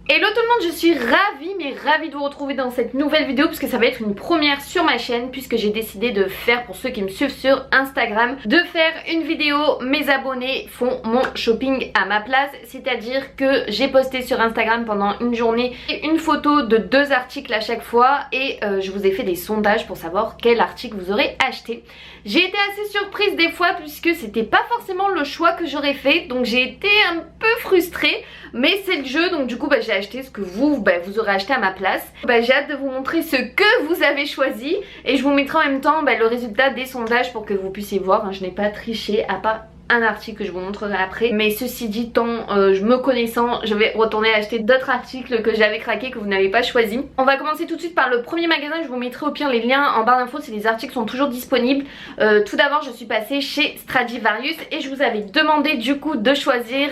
Hello tout le monde, je suis ravie mais ravie de vous retrouver dans cette nouvelle vidéo puisque ça va être une première sur ma chaîne, puisque j'ai décidé de faire, pour ceux qui me suivent sur Instagram, de faire une vidéo mes abonnés font mon shopping à ma place. C'est-à-dire que j'ai posté sur Instagram pendant une journée une photo de 2 articles à chaque fois et je vous ai fait des sondages pour savoir quel article vous aurez acheté. J'ai été assez surprise des fois puisque c'était pas forcément le choix que j'aurais fait, donc j'ai été un peu frustrée, mais c'est le jeu, donc du coup j'ai acheté ce que vous aurez acheté à ma place. J'ai hâte de vous montrer ce que vous avez choisi et je vous mettrai en même temps le résultat des sondages pour que vous puissiez voir. Je n'ai pas triché à part un article que je vous montrerai après, mais ceci dit, me connaissant, je vais retourner acheter d'autres articles que j'avais craqué, que vous n'avez pas choisi. On va commencer tout de suite par le premier magasin. Je vous mettrai au pire les liens en barre d'infos si les articles sont toujours disponibles. Tout d'abord je suis passée chez Stradivarius et je vous avais demandé du coup de choisir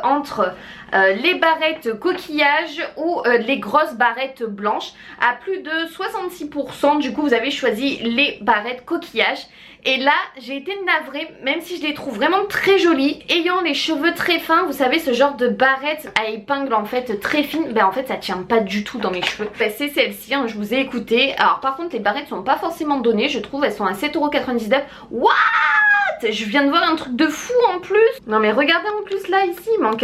entre les barrettes coquillages ou les grosses barrettes blanches. À plus de 66%, du coup vous avez choisi les barrettes coquillages. Et là j'ai été navrée, même si je les trouve vraiment très jolies. Ayant les cheveux très fins, vous savez, ce genre de barrette à épingle en fait très fine, en fait ça tient pas du tout dans mes cheveux. C'est celle-ci, je vous ai écouté. Alors par contre les barrettes sont pas forcément données, je trouve, elles sont à 7,99€. What? Je viens de voir un truc de fou en plus. Non mais regardez en plus là, ici il manque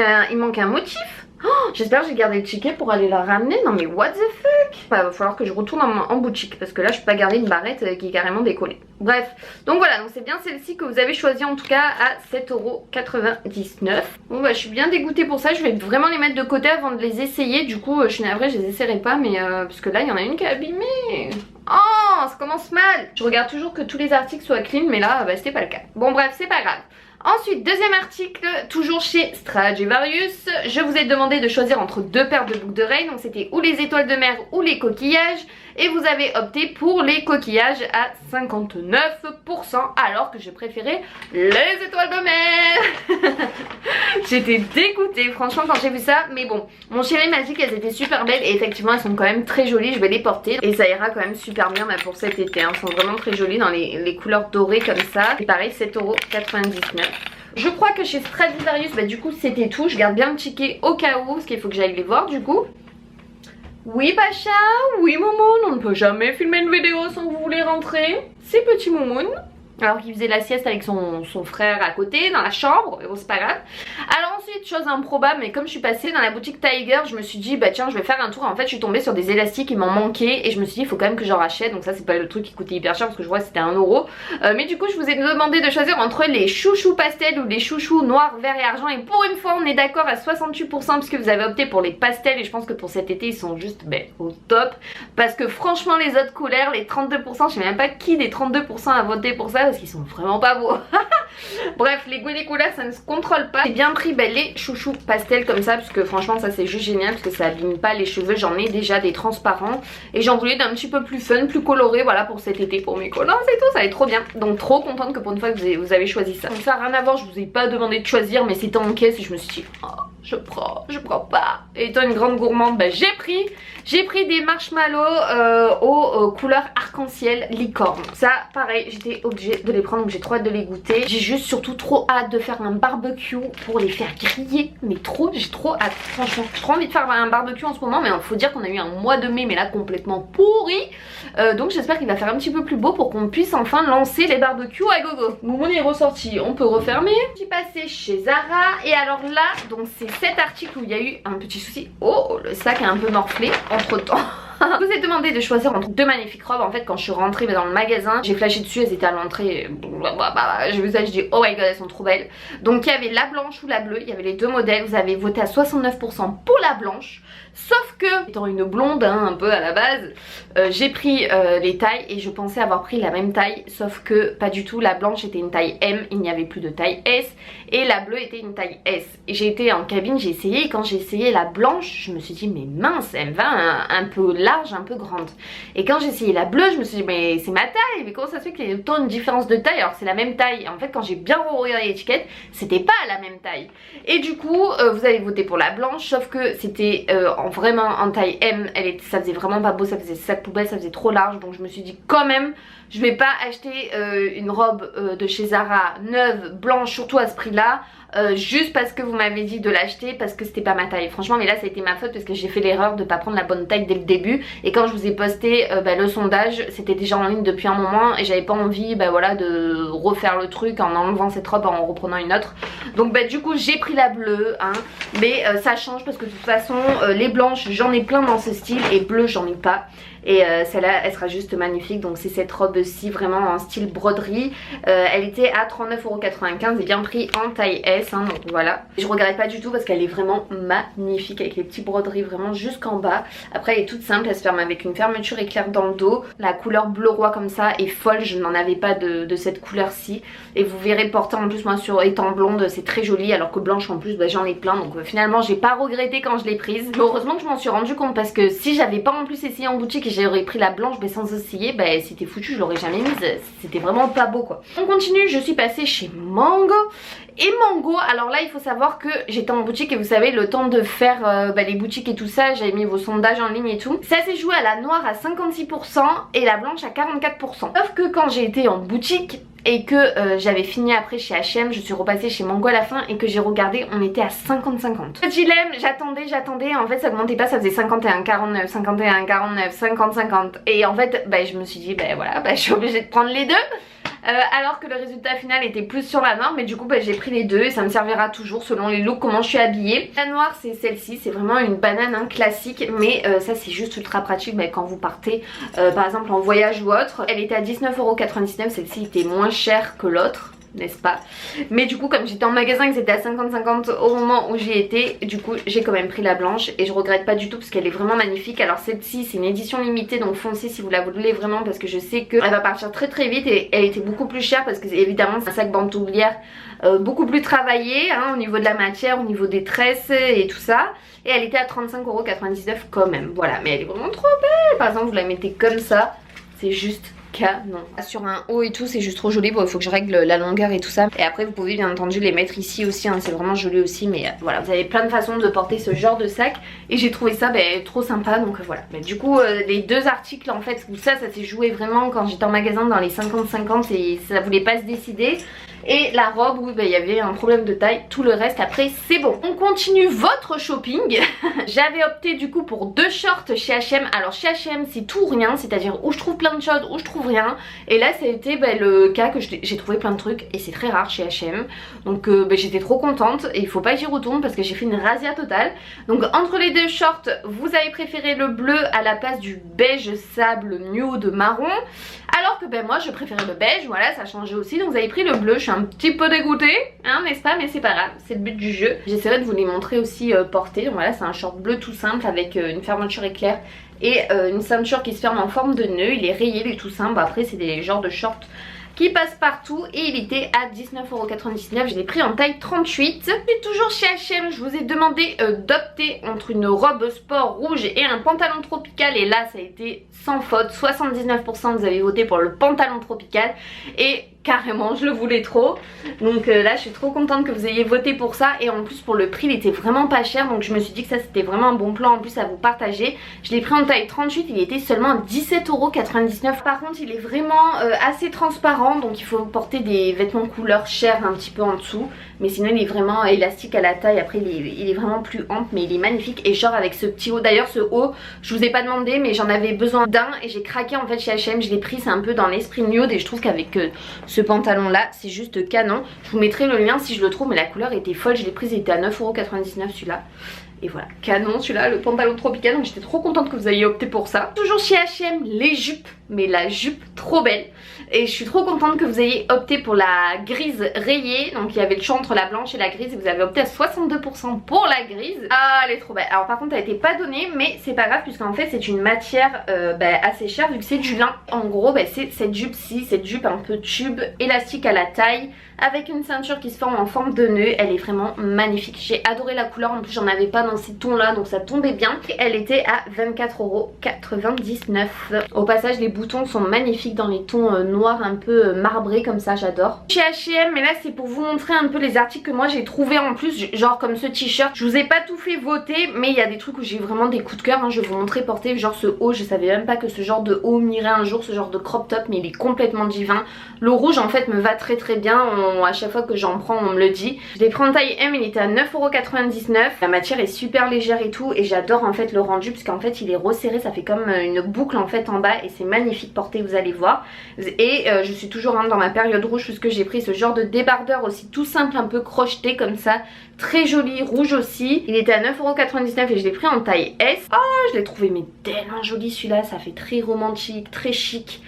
un motif. Oh, j'espère que j'ai gardé le ticket pour aller la ramener. Non mais what the fuck. Va falloir que je retourne en boutique parce que là je peux pas garder une barrette qui est carrément décollée. Bref, donc voilà, donc c'est bien celle-ci que vous avez choisie en tout cas à 7,99€. Bon je suis bien dégoûtée pour ça. Je vais vraiment les mettre de côté avant de les essayer. Du coup je suis navrée, je les essaierai pas, mais parce que là il y en a une qui est abîmée. Oh, ça commence mal. Je regarde toujours que tous les articles soient clean, mais là c'était pas le cas. Bon bref, c'est pas grave. Ensuite, deuxième article, toujours chez Stradivarius. Je vous ai demandé de choisir entre 2 paires de boucles d'oreilles. Donc c'était ou les étoiles de mer ou les coquillages. Et vous avez opté pour les coquillages à 59%, alors que je préférais les étoiles de mer. J'étais dégoûtée franchement quand j'ai vu ça. Mais bon, mon chéri m'a dit qu'elles étaient super belles. Et effectivement elles sont quand même très jolies. Je vais les porter et ça ira quand même super bien pour cet été. Elles sont vraiment très jolies dans les couleurs dorées comme ça. Et pareil, 7,99€. Je crois que chez Stradivarius du coup c'était tout. Je garde bien le ticket au cas où, parce qu'il faut que j'aille les voir du coup. Oui Pacha, oui Momoun, on ne peut jamais filmer une vidéo sans que vous voulez rentrer. C'est petit Momoun. Alors qu'il faisait la sieste avec son frère à côté dans la chambre, mais bon c'est pas grave. Alors ensuite, chose improbable, mais comme je suis passée dans la boutique Tiger, je me suis dit tiens je vais faire un tour. En fait je suis tombée sur des élastiques, il m'en manquait et je me suis dit il faut quand même que j'en rachète. Donc ça c'est pas le truc qui coûtait hyper cher parce que je vois c'était 1€. Mais du coup je vous ai demandé de choisir entre les chouchous pastels ou les chouchous noirs, vert et argent. Et pour une fois on est d'accord à 68% puisque vous avez opté pour les pastels. Et je pense que pour cet été ils sont juste au top. Parce que franchement les autres couleurs, les 32%, je sais même pas qui des 32% a voté pour ça, parce qu'ils sont vraiment pas beaux. Bref, les goûts et les couleurs ça ne se contrôle pas. J'ai bien pris les chouchous pastels comme ça, parce que franchement ça c'est juste génial, parce que ça abîme pas les cheveux. J'en ai déjà des transparents et j'en voulais d'un petit peu plus fun, plus coloré, voilà, pour cet été, pour mes collants et tout. Ça va être trop bien, donc trop contente que pour une fois que vous avez choisi ça. Donc ça n'a rien à voir, je vous ai pas demandé de choisir, mais c'était en caisse et je me suis dit oh, je prends pas. Et étant une grande gourmande, j'ai pris des marshmallows aux couleurs arc-en-ciel licorne. Ça pareil, j'étais obligée de les prendre, donc j'ai trop hâte de les goûter. J'ai juste surtout trop hâte de faire un barbecue pour les faire griller, mais j'ai trop hâte. Franchement j'ai trop envie de faire un barbecue en ce moment, mais il faut dire qu'on a eu un mois de mai mais là complètement pourri. Donc j'espère qu'il va faire un petit peu plus beau pour qu'on puisse enfin lancer les barbecues à gogo. Moumon est ressorti, on peut refermer. Je suis passée chez Zara et alors là, donc c'est cet article où il y a eu un petit souci. Oh, le sac a un peu morflé entre temps. Je vous ai demandé de choisir entre 2 magnifiques robes. En fait quand je suis rentrée dans le magasin, j'ai flashé dessus, elles étaient à l'entrée. J'ai vu ça, je dis oh my god elles sont trop belles. Donc il y avait la blanche ou la bleue, il y avait les 2 modèles. Vous avez voté à 69% pour la blanche. Sauf que, étant une blonde un peu à la base, j'ai pris les tailles et je pensais avoir pris la même taille. Sauf que pas du tout, la blanche était une taille M, il n'y avait plus de taille S. Et la bleue était une taille S. Et j'ai été en cabine, j'ai essayé et quand j'ai essayé la blanche, je me suis dit mais mince, elle va un peu large, un peu grande. Et quand j'ai essayé la bleue, je me suis dit mais c'est ma taille, mais comment ça se fait qu'il y ait autant une différence de taille alors que c'est la même taille. Et en fait quand j'ai bien regardé l'étiquette, c'était pas la même taille. Et du coup vous avez voté pour la blanche, sauf que c'était vraiment en taille M, ça faisait vraiment pas beau, ça faisait sac poubelle, ça faisait trop large. Donc je me suis dit quand même je vais pas acheter une robe de chez Zara neuve, blanche, surtout à ce prix là, juste parce que vous m'avez dit de l'acheter parce que c'était pas ma taille. Franchement mais là ça a été ma faute parce que j'ai fait l'erreur de pas prendre la bonne taille dès le début. Et quand je vous ai posté le sondage, c'était déjà en ligne depuis un moment et j'avais pas envie voilà, de refaire le truc en enlevant cette robe en reprenant une autre. Donc du coup j'ai pris la bleue hein. Mais ça change parce que de toute façon les blanches j'en ai plein dans ce style et bleu j'en ai pas. Et celle-là elle sera juste magnifique. Donc c'est cette robe-ci vraiment en style broderie. Elle était à 39,95€ et bien pris en taille S hein, donc voilà. Je regrette pas du tout parce qu'elle est vraiment magnifique avec les petits broderies vraiment jusqu'en bas. Après elle est toute simple, elle se ferme avec une fermeture éclair dans le dos. La couleur bleu roi comme ça est folle, je n'en avais pas de cette couleur-ci. Et vous verrez porter en plus moi sur étant blonde c'est très joli, alors que blanche en plus j'en ai plein. Donc finalement j'ai pas regretté quand je l'ai prise. Mais heureusement que je m'en suis rendu compte parce que si j'avais pas en plus essayé en boutique et j'aurais pris la blanche sans essayer, c'était foutu, je l'aurais jamais mise. C'était vraiment pas beau quoi. On continue, je suis passée chez Mango. Et Mango, alors là il faut savoir que j'étais en boutique et vous savez le temps de faire les boutiques et tout ça, j'avais mis vos sondages en ligne et tout. Ça s'est joué à la noire à 56% et la blanche à 44%. Sauf que quand j'ai été en boutique et que j'avais fini après chez H&M, je suis repassée chez Mango à la fin et que j'ai regardé, on était à 50-50. Le dilemme, j'attendais, en fait ça augmentait pas, ça faisait 51, 49, 51, 49, 50, 50 et en fait je me suis dit voilà, je suis obligée de prendre les deux. Alors que le résultat final était plus sur la noire, mais du coup j'ai pris les deux et ça me servira toujours selon les looks, comment je suis habillée. La noire c'est celle-ci, c'est vraiment une banane hein, classique, mais ça c'est juste ultra pratique quand vous partez par exemple en voyage ou autre. Elle était à 19,99€, celle-ci était moins chère que l'autre, n'est-ce pas? Mais du coup comme j'étais en magasin et que c'était à 50-50 au moment où j'y étais, du coup j'ai quand même pris la blanche et je regrette pas du tout parce qu'elle est vraiment magnifique. Alors celle-ci c'est une édition limitée donc foncez si vous la voulez vraiment parce que je sais qu'elle va partir très très vite et elle était beaucoup plus chère parce que évidemment c'est un sac bandoulière beaucoup plus travaillé hein, au niveau de la matière, au niveau des tresses et tout ça. Et elle était à 35,99€ quand même, voilà, mais elle est vraiment trop belle. Par exemple vous la mettez comme ça, c'est juste canon. Sur un haut et tout c'est juste trop joli. Bon il faut que je règle la longueur et tout ça. Et après vous pouvez bien entendu les mettre ici aussi hein, c'est vraiment joli aussi. Mais voilà, vous avez plein de façons de porter ce genre de sac. Et j'ai trouvé ça trop sympa. Donc voilà, mais du coup les deux articles en fait où ça s'est joué vraiment quand j'étais en magasin dans les 50-50 et ça voulait pas se décider. Et la robe où il y avait un problème de taille, tout le reste après c'est bon. On continue votre shopping. J'avais opté du coup pour deux shorts chez H&M. Alors chez H&M c'est tout ou rien, c'est à dire où je trouve plein de choses, où je trouve rien. Et là ça a été le cas que j'ai trouvé plein de trucs et c'est très rare chez H&M. Donc j'étais trop contente et il faut pas que j'y retourne parce que j'ai fait une razzia totale. Donc entre les deux shorts vous avez préféré le bleu à la place du beige sable nude marron. Alors que moi je préférais le beige, voilà ça a changé aussi. Donc vous avez pris le bleu, je suis un petit peu dégoûtée hein, n'est-ce pas, mais c'est pas grave, c'est le but du jeu. J'essaierai de vous les montrer aussi portés. Donc voilà c'est un short bleu tout simple avec une fermeture éclair et une ceinture qui se ferme en forme de nœud. Il est rayé, il est tout simple. Après c'est des genres de shorts qui passe partout et il était à 19,99€. Je l'ai pris en taille 38. Et toujours chez H&M, je vous ai demandé d'opter entre une robe sport rouge et un pantalon tropical et là ça a été sans faute. 79% vous avez voté pour le pantalon tropical et carrément je le voulais trop. Donc là je suis trop contente que vous ayez voté pour ça et en plus pour le prix il était vraiment pas cher. Donc je me suis dit que ça c'était vraiment un bon plan en plus à vous partager. Je l'ai pris en taille 38, il était seulement à 17,99€. Par contre il est vraiment assez transparent donc il faut porter des vêtements couleur chair un petit peu en dessous. Mais sinon il est vraiment élastique à la taille. Après il est vraiment plus ample mais il est magnifique. Et genre avec ce petit haut, d'ailleurs ce haut je vous ai pas demandé mais j'en avais besoin d'un et j'ai craqué en fait chez H&M. Je l'ai pris, c'est un peu dans l'esprit nude et je trouve qu'avec ce pantalon là c'est juste canon. Je vous mettrai le lien si je le trouve mais la couleur était folle. Je l'ai prise, il était à 9,99€ celui-là. Et voilà, canon celui-là, le pantalon tropical. Donc j'étais trop contente que vous ayez opté pour ça. Toujours chez H&M, les jupes. Mais la jupe trop belle. Et je suis trop contente que vous ayez opté pour la grise rayée. Donc il y avait le choix entre la blanche et la grise. Et vous avez opté à 62% pour la grise. Ah elle est trop belle. Alors par contre elle n'était pas donnée. Mais c'est pas grave puisqu'en fait c'est une matière assez chère vu que c'est du lin. En gros c'est cette jupe-ci. Cette jupe un peu tube, élastique à la taille. Avec une ceinture qui se forme en forme de nœud. Elle est vraiment magnifique. J'ai adoré la couleur. En plus j'en avais pas dans ces tons là. Donc ça tombait bien. Et elle était à 24,99€. Au passage les boutons sont magnifiques dans les tons noirs un peu marbrés comme ça, j'adore. Chez H&M, mais là c'est pour vous montrer un peu les articles que moi j'ai trouvé en plus, genre comme ce t-shirt. Je vous ai pas tout fait voter mais il y a des trucs où j'ai vraiment des coups de cœur hein. Je vais vous montrer porter genre ce haut, je savais même pas que ce genre de haut m'irait un jour, ce genre de crop top mais il est complètement divin. Le rouge en fait me va très très bien, à chaque fois que j'en prends on me le dit. Je l'ai pris en taille M, il était à 9,99€. La matière est super légère et tout et j'adore en fait le rendu parce qu'en fait il est resserré, ça fait comme une boucle en fait en bas et c'est magnifique porté, vous allez voir. Et je suis toujours dans ma période rouge puisque j'ai pris ce genre de débardeur aussi tout simple, un peu crocheté comme ça, très joli, rouge aussi. Il était à 9,99€ et je l'ai pris en taille S. Oh, je l'ai trouvé mais tellement joli celui-là, ça fait très romantique, très chic.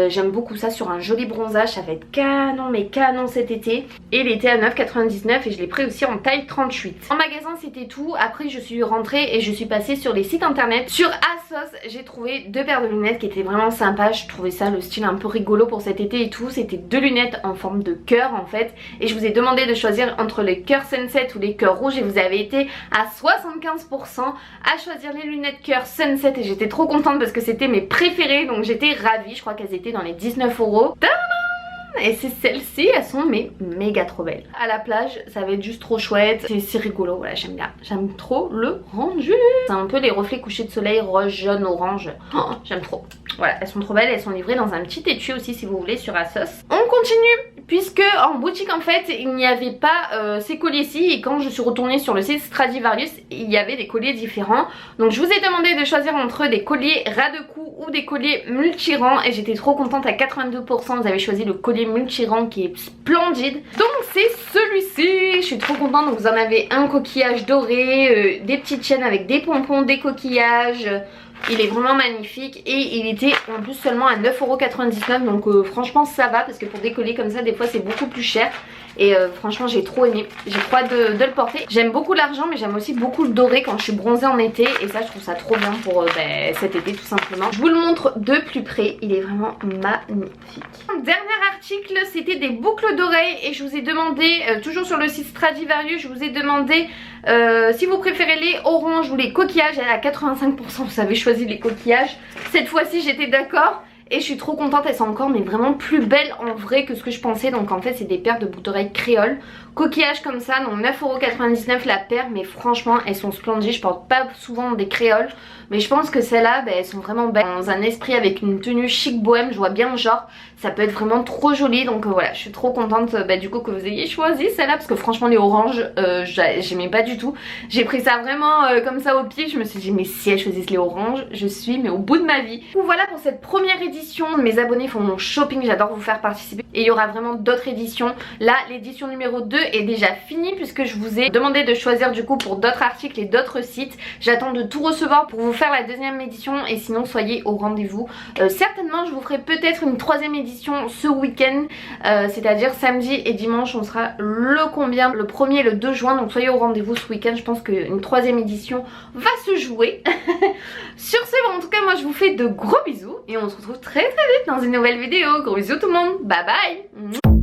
J'aime beaucoup ça sur un joli bronzage, ça va être canon mais canon cet été. Et il était à 9,99€ et je l'ai pris aussi en taille 38. En magasin c'était tout, après je suis rentrée et je suis passée sur les sites internet. Sur ASOS j'ai trouvé deux paires de lunettes qui étaient vraiment sympas, je trouvais ça le style un peu rigolo pour cet été et tout. C'était deux lunettes en forme de cœur en fait et je vous ai demandé de choisir entre les cœurs Sunset ou les cœurs rouges et vous avez été à 75% à choisir les lunettes cœur Sunset et j'étais trop contente parce que c'était mes préférées donc j'étais ravie. Je crois qu'elles étaient dans les 19€. Et c'est celles-ci, elles sont mais méga trop belles. À la plage, ça va être juste trop chouette. C'est rigolo, voilà, j'aime bien. J'aime trop le rendu. C'est un peu les reflets couchés de soleil rose, jaune, orange. Oh, j'aime trop. Voilà, elles sont trop belles. Elles sont livrées dans un petit étui aussi si vous voulez sur ASOS. On continue puisque en boutique en fait il n'y avait pas ces colliers-ci et quand je suis retournée sur le site Stradivarius il y avait des colliers différents. Donc je vous ai demandé de choisir entre des colliers ras de cou ou des colliers multi-rangs et j'étais trop contente. À 82% vous avez choisi le collier multi-rang qui est splendide. Donc c'est celui-ci, je suis trop contente. Donc vous en avez un coquillage doré, des petites chaînes avec des pompons, des coquillages. Il est vraiment magnifique et il était en plus seulement à 9,99€ donc franchement ça va parce que pour des colliers comme ça des fois c'est beaucoup plus cher. Et franchement j'ai trop aimé, j'ai trop hâte de le porter. J'aime beaucoup l'argent mais j'aime aussi beaucoup le doré quand je suis bronzée en été. Et ça je trouve ça trop bien pour cet été tout simplement. Je vous le montre de plus près, il est vraiment magnifique. Dernier article, c'était des boucles d'oreilles. Et je vous ai demandé, toujours sur le site Stradivarius, je vous ai demandé si vous préférez les oranges ou les coquillages. Elle est à 85%, vous avez choisi les coquillages. Cette fois-ci j'étais d'accord. Et je suis trop contente, elles sont encore mais vraiment plus belles en vrai que ce que je pensais. Donc en fait c'est des paires de boucles d'oreilles créoles. Coquillage comme ça, donc 9,99€ la paire. Mais franchement elles sont splendides, je porte pas souvent des créoles. Mais je pense que celles-là elles sont vraiment belles. Dans un esprit avec une tenue chic bohème, je vois bien le genre. Ça peut être vraiment trop joli. Donc voilà, je suis trop contente du coup que vous ayez choisi celle-là. Parce que franchement les oranges j'aimais pas du tout. J'ai pris ça vraiment comme ça au pied. Je me suis dit mais si elles choisissent les oranges, je suis mais au bout de ma vie. Donc voilà pour cette première édition. Mes abonnés font mon shopping, j'adore vous faire participer. Et il y aura vraiment d'autres éditions. Là l'édition numéro 2 est déjà finie puisque je vous ai demandé de choisir du coup pour d'autres articles et d'autres sites. J'attends de tout recevoir pour vous faire la deuxième édition et sinon soyez au rendez-vous. Certainement je vous ferai peut-être une troisième édition ce week-end, c'est-à-dire samedi et dimanche. On sera le combien, le 1er et le 2 juin, donc soyez au rendez-vous ce week-end. Je pense qu'une troisième édition va se jouer. Sur ce, bon, en tout cas moi je vous fais de gros bisous et on se retrouve très vite dans une nouvelle vidéo. Gros bisous tout le monde, bye bye.